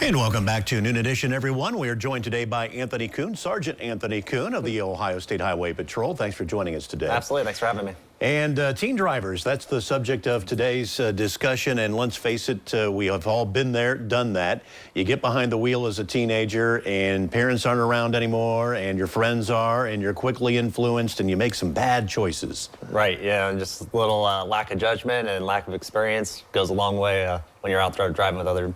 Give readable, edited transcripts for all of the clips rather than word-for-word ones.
And welcome back to Noon Edition, everyone. We are joined today by Anthony Kuhn, Sergeant Anthony Kuhn of the Ohio State Highway Patrol. Thanks for joining us today. Absolutely. Thanks for having me. And teen drivers, that's the subject of today's discussion. And let's face it, we have all been there, done that. You get behind the wheel as a teenager and parents aren't around anymore and your friends are, and you're quickly influenced and you make some bad choices. Right. Yeah. And just a little lack of judgment and lack of experience goes a long way when you're out there driving with other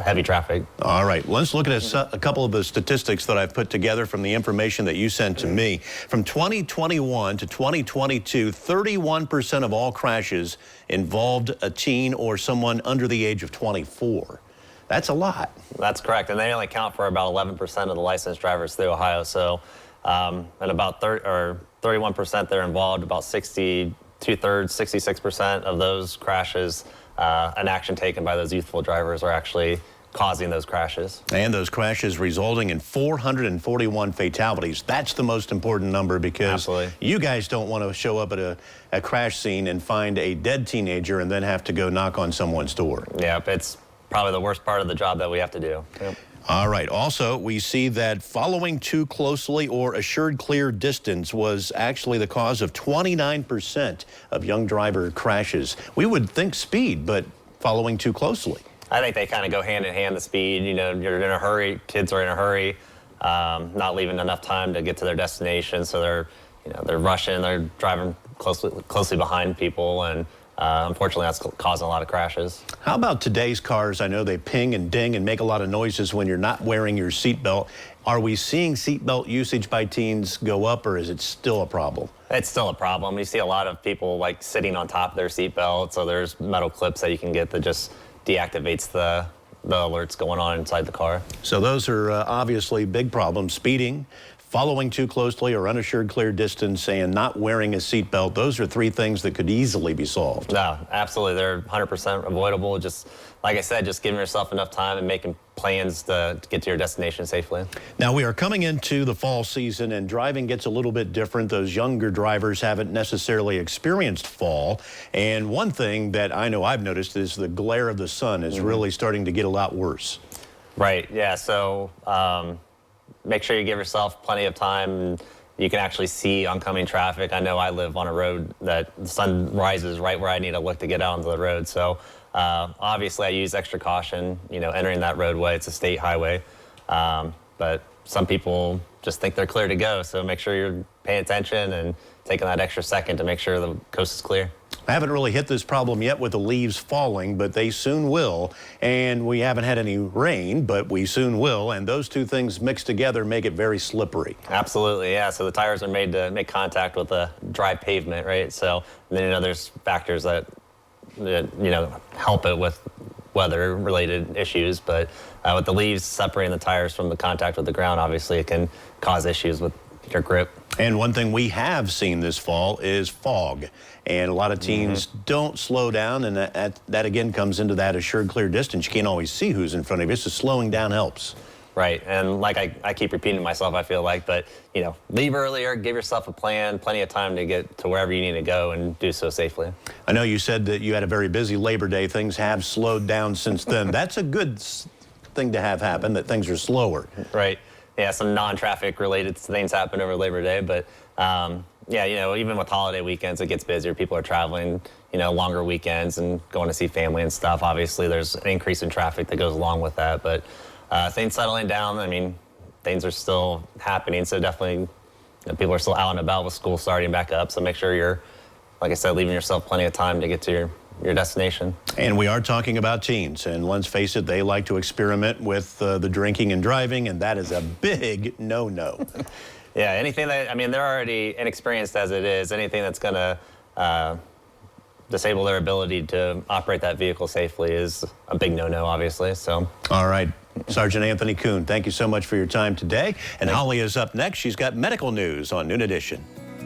heavy traffic. All right, let's look at a couple of the statistics that I've put together from the information that you sent to me. From 2021 to 2022, 31% of all crashes involved a teen or someone under the age of 24. That's a lot. That's correct, and they only count for about 11% of the licensed drivers through Ohio. So, and about 31% they're involved. About 66% of those crashes. An action taken by those youthful drivers are actually causing those crashes. And those crashes resulting in 441 fatalities. That's the most important number because Absolutely. You guys don't want to show up at a crash scene and find a dead teenager and then have to go knock on someone's door. Yep, it's probably the worst part of the job that we have to do. Yep. All right. Also, we see that following too closely or assured clear distance was actually the cause of 29% of young driver crashes. We would think speed, but following too closely. I think they kind of go hand in hand, the speed. You know, you're in a hurry, kids are in a hurry, not leaving enough time to get to their destination. So they're rushing, they're driving closely behind people, and unfortunately, that's causing a lot of crashes. How about today's cars? I know they ping and ding and make a lot of noises when you're not wearing your seatbelt. Are we seeing seatbelt usage by teens go up, or is it still a problem? It's still a problem. You see a lot of people like sitting on top of their seatbelt, so there's metal clips that you can get that just deactivates the alerts going on inside the car. So those are obviously big problems. Speeding, following too closely or unassured clear distance, and not wearing a seatbelt. Those are three things that could easily be solved. No, absolutely. They're 100% avoidable. Just like I said, just giving yourself enough time and making plans to get to your destination safely. Now, we are coming into the fall season, and driving gets a little bit different. Those younger drivers haven't necessarily experienced fall. And one thing that I know I've noticed is the glare of the sun is really starting to get a lot worse. Right. Yeah. So, make sure you give yourself plenty of time and you can actually see oncoming traffic. I know I live on a road that the sun rises right where I need to look to get out onto the road. So obviously I use extra caution, entering that roadway. It's a state highway. But some people just think they're clear to go. So make sure you're paying attention and taking that extra second to make sure the coast is clear. I haven't really hit this problem yet with the leaves falling, but they soon will. And we haven't had any rain, but we soon will. And those two things mixed together make it very slippery. Absolutely, yeah. So the tires are made to make contact with the dry pavement, right? So then, there's factors that help it with weather-related issues. But with the leaves separating the tires from the contact with the ground, obviously it can cause issues with your grip. And one thing we have seen this fall is fog. And a lot of teens don't slow down, and that again comes into that assured clear distance. You can't always see who's in front of you, so slowing down helps. Right, and like I keep repeating myself, I feel like, but leave earlier, give yourself a plan, plenty of time to get to wherever you need to go and do so safely. I know you said that you had a very busy Labor Day. Things have slowed down since then. That's a good thing to have happen, that things are slower. Right. Yeah, some non-traffic related things happen over Labor Day, but yeah, even with holiday weekends, it gets busier. People are traveling, longer weekends and going to see family and stuff. Obviously, there's an increase in traffic that goes along with that, but things settling down. I mean, things are still happening, so definitely people are still out and about with school starting back up. So make sure you're, like I said, leaving yourself plenty of time to get to your destination. And we are talking about teens, and let's face it, they like to experiment with the drinking and driving, and that is a big no-no. Yeah, anything that, they're already inexperienced as it is. Anything that's going to disable their ability to operate that vehicle safely is a big no-no, obviously. So. All right. Sergeant Anthony Kuhn, thank you so much for your time today. And Holly is up next. She's got medical news on Noon Edition.